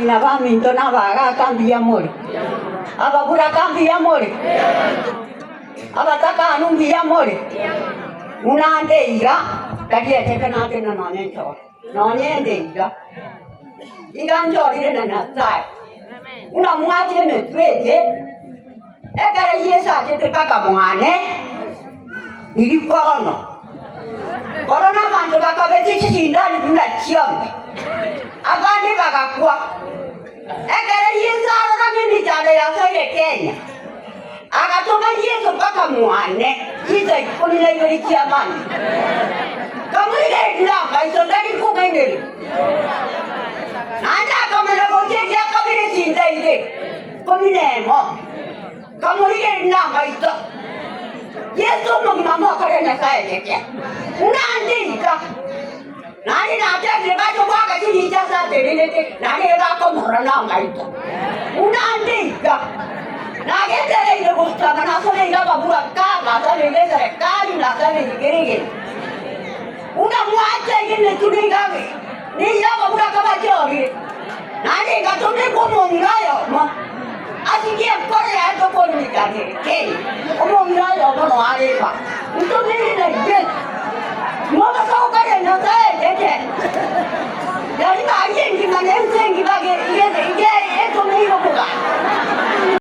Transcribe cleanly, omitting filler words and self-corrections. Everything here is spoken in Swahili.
Inava minto na vaga cambia amor. Aba pura cambia amor. Aba taka anungia amor. Una andeiga, kadia teka na tena na nento. Na nyendeiga. Iganjori na na sai. Una mwati ne twete. Egara yesa tete kaka mwane. Ili corona. Corona manto kaka beti chindani kuna chiambe. Agani kaka kwa. Egara yesa kaka ni jale ya sai Kenya. Akatoka Yesu mpaka mwane. Kisa ikunile yori kiamani. Kamule ndamba isondani kumengeli. Anda kamele bojeje kamele sinda ile. Kominemo. Kamule ndamba iso. Yesu mama kare na sai keke. Nandika. Nani na tete bacho baka chini jasa telele. Nani ega komora na ngaito. Nandika. Nagetele ile bustana na sole ile babura kama sole ile serikali na sole igerege. Una mwacha ile tulingawe. Ni ya babura kama jori. Nani ngatombe kumungayo mo. Asikie pole ya to pole ni kake. Kumungayo mo no arepa. Ndio nini na